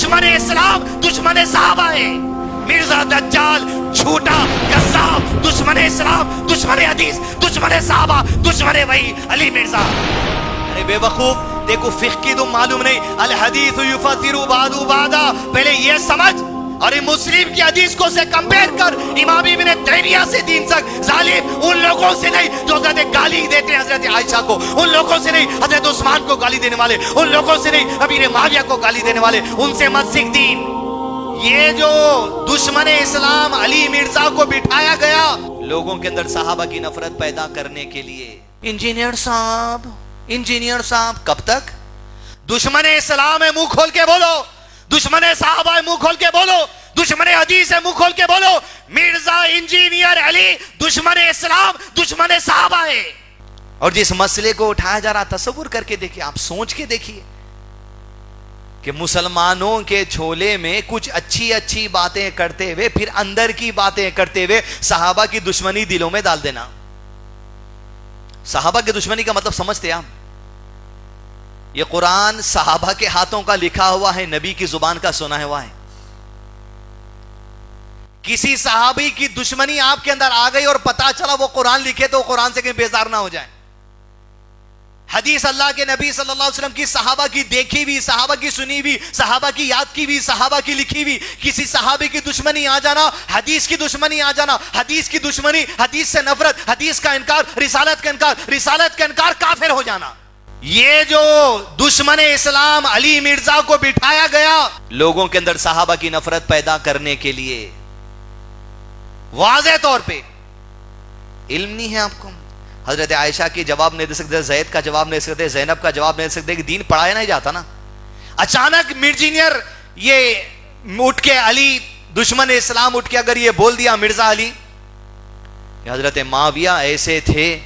دشمن اسلام دشمن صحابہ ہے. مرزا دجال جھوٹا کذاب دشمن اسلام دشمن حدیث دشمن صحابہ دشمن وحی علی مرزا. ارے بے وقوف, دیکھو فقہ کی تم معلوم نہیں, الحدیث یفسر بعض بعضا, پہلے یہ سمجھ. اور مسلم کی حدیث کو سے کمپیر کر. امام ابن تیمیہ سے دین تک ظالم ان لوگوں سے نہیں جو حضرت گالی دیتے ہیں حضرت عائشہ کو, ان لوگوں سے نہیں حضرت عثمان کو گالی دینے والے, ان لوگوں سے نہیں امیر معاویہ کو گالی دینے والے, ان سے مت سیکھ دین. یہ جو دشمن اسلام علی مرزا کو بٹھایا گیا لوگوں کے اندر صحابہ کی نفرت پیدا کرنے کے لیے. انجینئر صاحب کب تک؟ دشمن اسلام ہے, منہ کھول کے بولو. دشمن صحابہ ہے, منہ کھول کے بولو. دشمن حدیث ہے, منہ کھول کے بولو. مرزا انجینئر علی دشمن اسلام دشمن صحابہ ہے. اور جس مسئلے کو اٹھایا جا رہا, تصور کر کے دیکھیے, آپ سوچ کے دیکھیے کہ مسلمانوں کے چھولے میں کچھ اچھی باتیں کرتے ہوئے پھر اندر کی باتیں کرتے ہوئے صحابہ کی دشمنی دلوں میں ڈال دینا. صحابہ کی دشمنی کا مطلب سمجھتے ہیں آپ؟ یہ قرآن صحابہ کے ہاتھوں کا لکھا ہوا ہے, نبی کی زبان کا سنا ہوا ہے. کسی صحابی کی دشمنی آپ کے اندر آ گئی اور پتا چلا وہ قرآن لکھے تو قرآن سے کہیں بیزار نہ ہو جائیں. حدیث اللہ کے نبی صلی اللہ علیہ وسلم کی, صحابہ کی دیکھی بھی, صحابہ کی سنی بھی, صحابہ کی یاد کی بھی, صحابہ کی لکھی بھی, کسی صحابی کی دشمنی آ جانا, حدیث کی دشمنی آ جانا, حدیث کی دشمنی, حدیث سے نفرت, حدیث کا انکار, رسالت کا انکار, رسالت کا انکار, کافر ہو جانا. یہ جو دشمن اسلام علی مرزا کو بٹھایا گیا لوگوں کے اندر صحابہ کی نفرت پیدا کرنے کے لیے, واضح طور پہ. علم نہیں ہے آپ کو, حضرت عائشہ کی جواب نہیں دے سکتے, زید کا جواب نہیں دے سکتے, زینب کا جواب نہیں دے سکتے, کہ دین پڑھایا نہیں جاتا نا. اچانک انجینئر یہ اٹھ کے, علی دشمن اسلام اٹھ کے اگر یہ بول دیا مرزا علی کہ حضرت معاویہ ایسے تھے,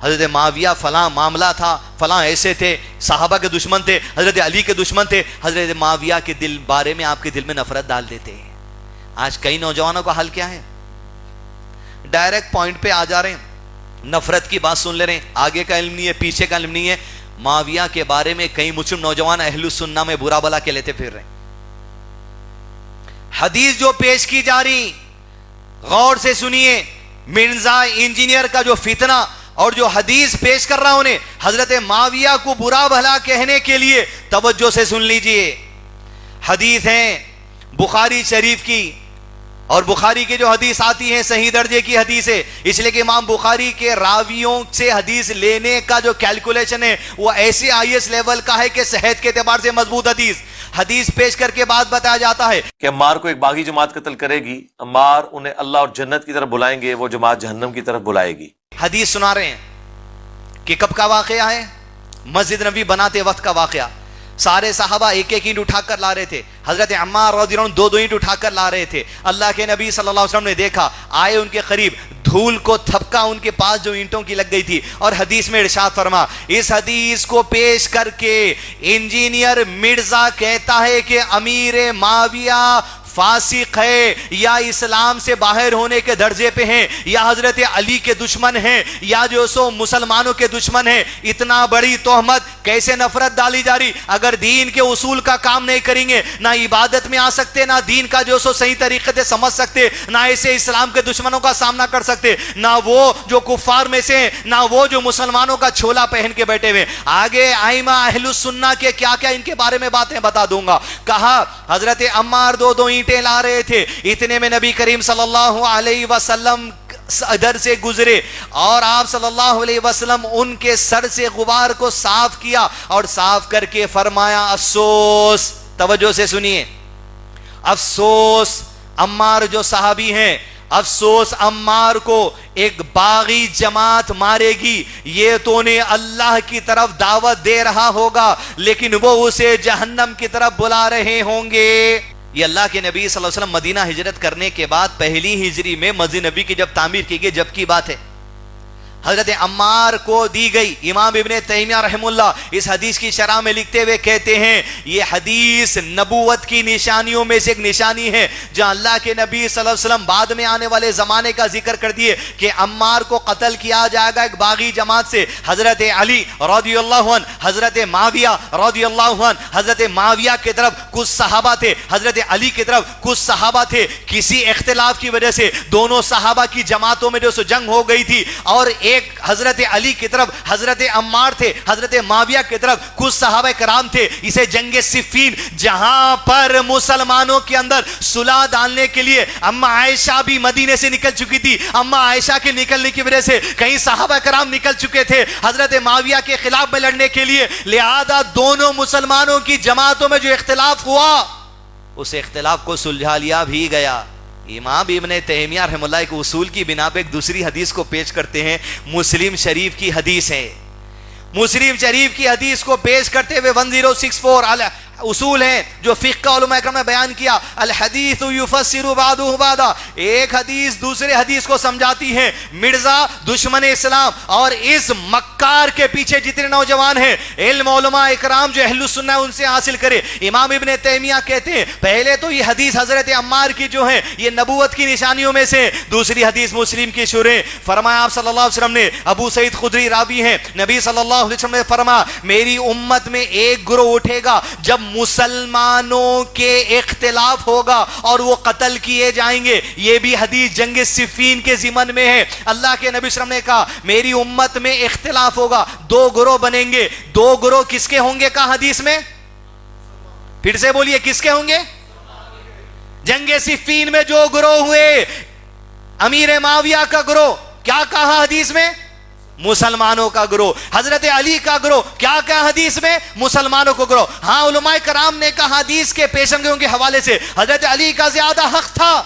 حضرت معاویہ فلاں معاملہ تھا, فلاں ایسے تھے, صحابہ کے دشمن تھے, حضرت علی کے دشمن تھے, حضرت معاویہ کے دل بارے میں آپ کے دل میں نفرت ڈال دیتے ہیں. آج کئی نوجوانوں کا حل کیا ہے؟ ڈائریکٹ پوائنٹ پہ آ جا رہے ہیں, نفرت کی بات سن لے رہے ہیں, آگے کا علم نہیں ہے, پیچھے کا علم نہیں ہے. معاویہ کے بارے میں کئی مسلم نوجوان اہل السنہ میں برا بلا کے لیتے پھر رہے ہیں. حدیث جو پیش کی جا رہی غور سے سنیے. مرزا انجینئر کا جو فتنہ اور جو حدیث پیش کر رہا انہیں حضرت معاویہ کو برا بھلا کہنے کے لیے, توجہ سے سن لیجئے. حدیث ہیں بخاری شریف کی, اور بخاری کی جو حدیث آتی ہے صحیح درجے کی حدیث ہے, اس لیے کہ امام بخاری کے راویوں سے حدیث لینے کا جو کیلکولیشن ہے وہ ایسے آئی ایس لیول کا ہے کہ صحت کے اعتبار سے مضبوط حدیث پیش کر کے بات بتایا جاتا ہے کہ عمار کو ایک باغی جماعت قتل کرے گی, عمار انہیں اللہ اور جنت کی طرف بلائیں گے, وہ جماعت جہنم کی طرف بلائے گی. حدیث سنا رہے ہیں کہ کب کا واقعہ ہے؟ مسجد نبی بناتے وقت کا واقعہ. سارے صحابہ ایک ایک اینٹ اٹھا کر لا رہے تھے, حضرت عمار رضی اللہ عنہ دو اینٹ اٹھا کر لا رہے تھے. اللہ کے نبی صلی اللہ علیہ وسلم نے دیکھا, آئے ان کے قریب, دھول کو تھپکا ان کے پاس جو اینٹوں کی لگ گئی تھی, اور حدیث میں ارشاد فرما. اس حدیث کو پیش کر کے انجینئر مرزا کہتا ہے کہ امیر معاویہ فاسق ہے, یا اسلام سے باہر ہونے کے درجے پہ ہیں, یا حضرت علی کے دشمن ہیں, یا جو سو مسلمانوں کے دشمن ہیں. اتنا بڑی تہمت, کیسے نفرت ڈالی جا رہی. اگر دین کے اصول کا کام نہیں کریں گے, نہ عبادت میں آ سکتے, نہ دین کا جو سو صحیح طریقے سے سمجھ سکتے, نہ ایسے اسلام کے دشمنوں کا سامنا کر سکتے, نہ وہ جو کفار میں سے ہیں, نہ وہ جو مسلمانوں کا چھولا پہن کے بیٹھے ہوئے. آگے ائمہ اہل السنہ کے کیا کیا ان کے بارے میں باتیں بتا دوں گا. کہا حضرت عمار دو اینٹیں لا رہے تھے, اتنے میں نبی کریم صلی اللہ علیہ وسلم ادھر سے گزرے, اور آپ صلی اللہ علیہ وسلم ان کے سر سے غبار کو صاف کیا, اور صاف کر کے فرمایا افسوس, توجہ سے سنیے, افسوس عمار جو صحابی ہیں, افسوس عمار کو ایک باغی جماعت مارے گی. یہ تو نے اللہ کی طرف دعوت دے رہا ہوگا, لیکن وہ اسے جہنم کی طرف بلا رہے ہوں گے. یہ اللہ کے نبی صلی اللہ علیہ وسلم مدینہ ہجرت کرنے کے بعد پہلی ہجری میں مسجد نبی کی جب تعمیر کی گئی جب کی بات ہے. حضرت عمار کو دی گئی. امام ابن تیمیہ رحمہ اس حدیث کی شرح میں لکھتے ہوئے کہتے ہیں یہ حدیث نبوت کی نشانیوں میں سے ایک نشانی ہے, جہاں اللہ کے نبی صلی اللہ علیہ وسلم بعد میں آنے والے زمانے کا ذکر کر دیے کہ عمار کو قتل کیا جائے گا ایک باغی جماعت سے. حضرت علی رضی اللہ عنہ, حضرت معاویہ رضی اللہ عنہ, حضرت معاویہ کی طرف کچھ صحابہ تھے, حضرت علی کی طرف کچھ صحابہ تھے. کسی اختلاف کی وجہ سے دونوں صحابہ کی جماعتوں میں جو سو جنگ ہو گئی تھی, اور ایک حضرت علی کی طرف حضرت عمار تھے, حضرت معاویہ کی طرف کچھ صحابہ کرام تھے. اسے جنگ صفین, جہاں پر مسلمانوں کے اندر صلح ڈالنے کے لیے اما عائشہ بھی مدینے سے نکل چکی تھی. اما عائشہ کے نکلنے کی وجہ سے کئی صحابہ کرام نکل چکے تھے حضرت معاویہ کے خلاف میں لڑنے کے لیے. لہذا دونوں مسلمانوں کی جماعتوں میں جو اختلاف ہوا اس اختلاف کو سلجھا لیا بھی گیا. امام ابن تیمیہ رحمہ اللہ ایک اصول کی بنا پہ ایک دوسری حدیث کو پیش کرتے ہیں. مسلم شریف کی حدیث ہے, مسلم شریف کی حدیث کو پیش کرتے ہوئے 1064 اصول ہیں جو فقہ کا علماء کرام نے بیان کیا. الحدیث یفسر بعضہ بعضا, ایک حدیث دوسرے حدیث کو سمجھاتی ہے. مرزا دشمن اسلام اور اس مکار کے پیچھے جتنے نوجوان ہیں علم علماء اکرام جو اہل السنہ ان سے حاصل کرے. امام ابن تیمیہ کہتے ہیں پہلے تو یہ حدیث حضرت عمار کی جو ہے یہ نبوت کی نشانیوں میں سے, دوسری حدیث مسلم کی شرح. فرمایا آپ صلی اللہ علیہ وسلم نے, ابو سعید خدری راوی ہیں, نبی صلی اللہ علیہ وسلم نے فرمایا میری امت میں ایک گروہ اٹھے گا جب مسلمانوں کے اختلاف ہوگا اور وہ قتل کیے جائیں گے. یہ بھی حدیث جنگ صفین کے ضمن میں ہے. اللہ کے نبی صلی اللہ علیہ وسلم نے کہا میری امت میں اختلاف ہوگا, دو گروہ بنیں گے. دو گروہ کس کے ہوں گے کہا حدیث میں, پھر سے بولیے کس کے ہوں گے؟ جنگ صفین میں جو گروہ ہوئے امیر معاویہ کا گروہ, کیا کہا حدیث میں؟ مسلمانوں کا گروہ. حضرت علی کا گروہ, کیا کہا حدیث میں؟ مسلمانوں کو گروہ. ہاں علماء کرام نے کہا حدیث کے پیشنگوں کے حوالے سے حضرت علی کا زیادہ حق تھا,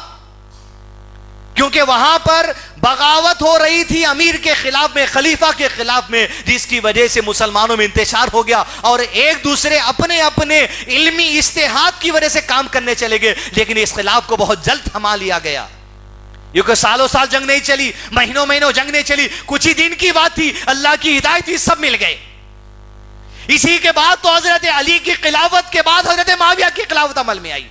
کیونکہ وہاں پر بغاوت ہو رہی تھی امیر کے خلاف میں, خلیفہ کے خلاف میں, جس کی وجہ سے مسلمانوں میں انتشار ہو گیا اور ایک دوسرے اپنے اپنے علمی اجتہاد کی وجہ سے کام کرنے چلے گئے. لیکن اس خلاف کو بہت جلد تھما لیا گیا. یہ کہ سالوں سال جنگ نہیں چلی, مہینوں مہینوں جنگ نہیں چلی, کچھ ہی دن کی بات تھی, اللہ کی ہدایت تھی, سب مل گئے. اسی کے بعد تو حضرت علی کی خلافت کے بعد حضرت معاویہ کی خلافت عمل میں آئی.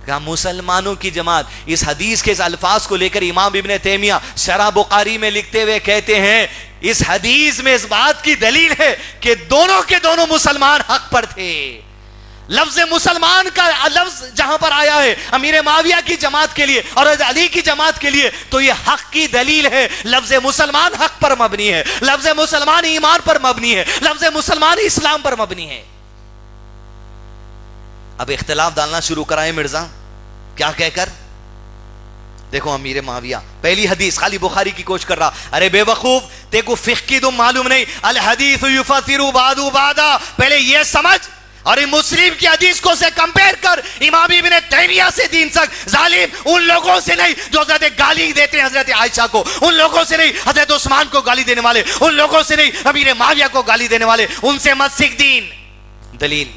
کہا مسلمانوں کی جماعت. اس حدیث کے الفاظ کو لے کر امام ابن تیمیہ شرح بخاری میں لکھتے ہوئے کہتے ہیں اس حدیث میں اس بات کی دلیل ہے کہ دونوں کے دونوں مسلمان حق پر تھے. لفظ مسلمان کا لفظ جہاں پر آیا ہے امیر معاویہ کی جماعت کے لیے اور علی کی جماعت کے لیے تو یہ حق کی دلیل ہے. لفظ مسلمان حق پر مبنی ہے, لفظ مسلمان ایمان پر مبنی ہے, لفظ مسلمان اسلام پر مبنی ہے. اب اختلاف ڈالنا شروع کرائے مرزا, کیا کہہ کر؟ دیکھو امیر معاویہ پہلی حدیث خالی بخاری کی کوشش کر رہا. ارے بے وقوف, دیکھو فقہ کی تم معلوم نہیں. الحدیث یفسر بعضہ بعضا, پہلے یہ سمجھ اور مسلم کی حدیث کو سے کمپیر کر. امام ابن تیمیہ سے دین سک, ظالم ان لوگوں سے نہیں جو حضرت گالی دیتے ہیں حضرت عائشہ کو, ان لوگوں سے نہیں حضرت عثمان کو گالی دینے والے, ان لوگوں سے نہیں امیر معاویہ کو گالی دینے والے, ان سے مت سیکھ دین. دلیل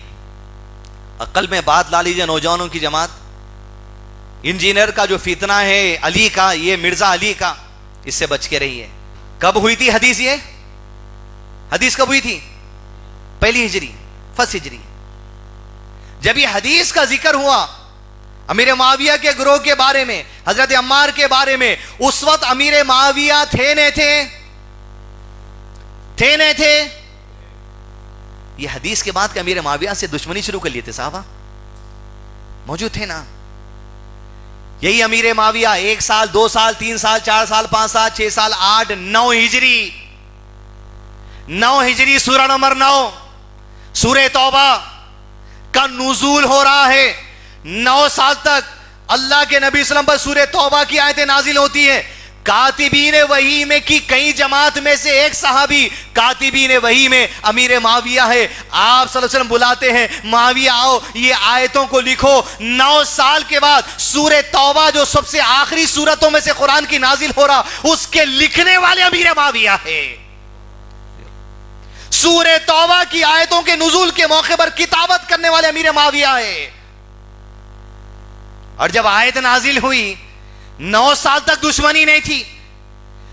عقل میں بات لا لیجیے. نوجوانوں کی جماعت, انجینئر کا جو فتنہ ہے علی کا, یہ مرزا علی کا, اس سے بچ کے رہیے. کب ہوئی تھی حدیث؟ یہ حدیث کب ہوئی تھی؟ پہلی ہجری, فرسٹ ہجری. جب یہ حدیث کا ذکر ہوا امیر معاویہ کے گروہ کے بارے میں, حضرت عمار کے بارے میں, اس وقت امیر معاویہ تھے نہیں تھے؟ تھے نہیں تھے؟ یہ حدیث کے بعد کہ امیر معاویہ سے دشمنی شروع کر لیے تھے صحابہ, موجود تھے نا. یہی امیر معاویہ 1 سال 2 سال 3 سال 4 سال 5 سال 6 سال 8 9 ہجری, 9 ہجری سورہ نمبر 9 سورہ توبہ کا نزول ہو رہا ہے. 9 سال تک اللہ کے نبی صلی اللہ علیہ وسلم پر سورہ توبہ کی آیتیں نازل ہوتی ہیں. کاتبین وحی میں کی کئی جماعت میں سے ایک صحابی کاتبین وحی میں امیر معاویہ ہے. آپ صلی اللہ علیہ وسلم بلاتے ہیں, معاویہ آؤ یہ آیتوں کو لکھو. 9 سال کے بعد سورہ توبہ جو سب سے آخری سورتوں میں سے قرآن کی نازل ہو رہا, اس کے لکھنے والے امیر معاویہ ہے. سورہ توبہ کی آیتوں کے نزول کے موقع پر کتابت کرنے والے امیر معاویہ ہے. اور جب آیت نازل ہوئی 9 سال تک دشمنی نہیں تھی,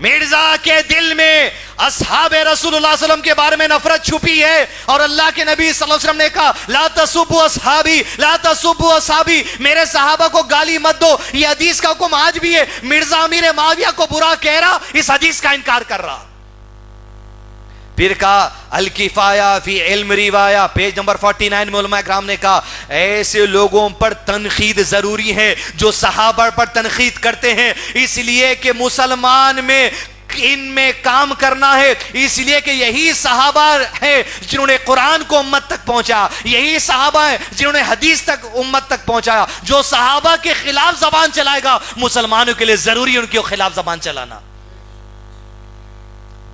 مرزا کے دل میں اصحاب رسول اللہ صلی اللہ علیہ وسلم کے بارے میں نفرت چھپی ہے، اور اللہ کے نبی صلی اللہ علیہ وسلم نے کہا لا تسبوا اصحابی لا تسبوا اصحابی، میرے صحابہ کو گالی مت دو۔ یہ حدیث کا حکم آج بھی ہے۔ مرزا امیر معاویہ کو برا کہہ رہا، اس حدیث کا انکار کر رہا۔ پھر کہا الکفایہ فی علم روایہ، پیج نمبر 49 میں علماء کرام نے کہا ایسے لوگوں پر تنقید ضروری ہے جو صحابہ پر تنقید کرتے ہیں، اس لیے کہ مسلمان میں ان میں کام کرنا ہے، اس لیے کہ یہی صحابہ ہیں جنہوں نے قرآن کو امت تک پہنچا، یہی صحابہ ہیں جنہوں نے حدیث تک امت تک پہنچایا۔ جو صحابہ کے خلاف زبان چلائے گا مسلمانوں کے لیے ضروری ہے ان کے خلاف زبان چلانا۔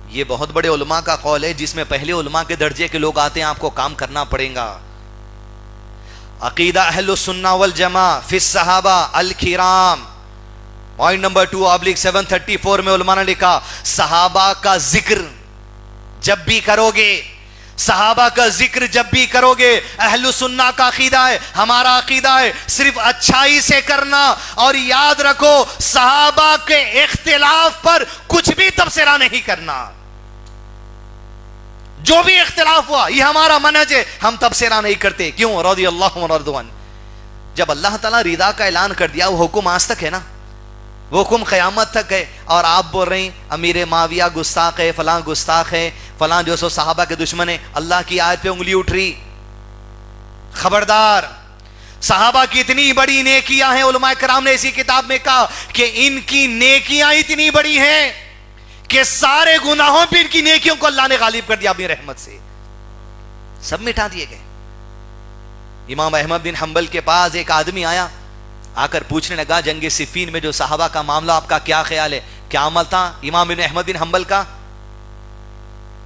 یہ بہت بڑے علماء کا قول ہے جس میں پہلے علماء کے درجے کے لوگ آتے ہیں، آپ کو کام کرنا پڑے گا۔ عقیدہ اہل السنہ والجماع فی الصحابہ الکرام، پوائنٹ نمبر 2/734 میں علماء نے لکھا صحابہ کا ذکر جب بھی کرو گے، صحابہ کا ذکر جب بھی کرو گے، اہل سنہ کا عقیدہ ہے، ہمارا عقیدہ ہے صرف اچھائی سے کرنا، اور یاد رکھو صحابہ کے اختلاف پر کچھ بھی تبصرہ نہیں کرنا۔ جو بھی اختلاف ہوا یہ ہمارا منہج ہے، ہم تبصرہ نہیں کرتے۔ کیوں؟ رضی اللہ عنہ رضوان۔ جب اللہ تعالیٰ رضا کا اعلان کر دیا وہ حکم آج تک ہے نا، وہ حکم قیامت تک ہے، اور آپ بول رہے ہیں امیر معاویہ گستاخ ہے، فلاں گستاخ ہے، فلاں جو سو صحابہ کے دشمن ہے۔ اللہ کی آیت پہ انگلی اٹھ رہی، خبردار۔ صحابہ کی اتنی بڑی نیکیاں ہیں، علماء کرام نے اسی کتاب میں کہا کہ ان کی نیکیاں اتنی بڑی ہیں کہ سارے گناہوں پہ ان کی نیکیوں کو اللہ نے غالب کر دیا اپنی رحمت سے، سب مٹا دیے گئے۔ امام احمد بن حنبل کے پاس ایک آدمی آیا، آ کر پوچھنے لگا جنگ صفین میں جو صحابہ کا معاملہ آپ کا کیا خیال ہے، کیا عمل تھا؟ امام بن احمد بن حنبل کا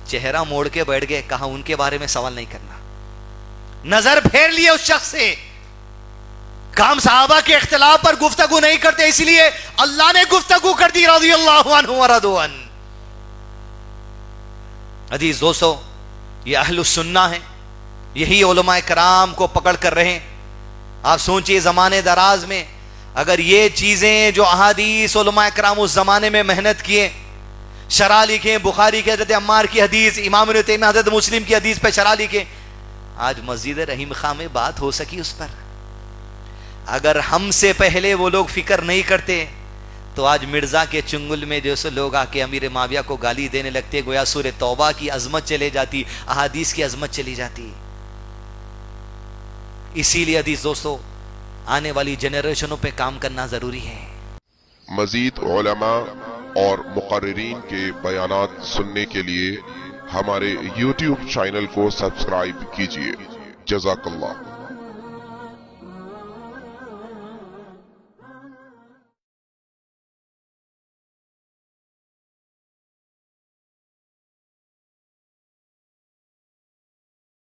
چہرہ موڑ کے بیٹھ گئے، کہا ان کے بارے میں سوال نہیں کرنا۔ نظر پھیر لیے اس شخص سے، کام صحابہ کے اختلاف پر گفتگو نہیں کرتے، اس لیے اللہ نے گفتگو کر دی رضی اللہ عنہ ورضوا عنہ۔ عزیز دوستو، یہ اہل السنہ ہیں، یہی علماء کرام کو پکڑ کر رہے۔ آپ سوچئے زمانے دراز میں اگر یہ چیزیں جو احادیث علماء کرام اس زمانے میں محنت کیے، شرح لکھیں، بخاری کی حضرت عمار کی حدیث، امام ابن تیمیہ حضرت مسلم کی حدیث پہ شرح لکھیں، آج مسجد رحیم خاں میں بات ہو سکی اس پر۔ اگر ہم سے پہلے وہ لوگ فکر نہیں کرتے تو آج مرزا کے چنگل میں جو سو لوگ آ کے امیر معاویہ کو گالی دینے لگتے، گویا سورہ توبہ کی عظمت چلے جاتی، احادیث کی عظمت چلی جاتی۔ اسی لیے عزیز دوستو آنے والی جنریشنوں پہ کام کرنا ضروری ہے۔ مزید علماء اور مقررین کے بیانات سننے کے لیے ہمارے YouTube چینل کو سبسکرائب کیجیے۔ جزاک اللہ۔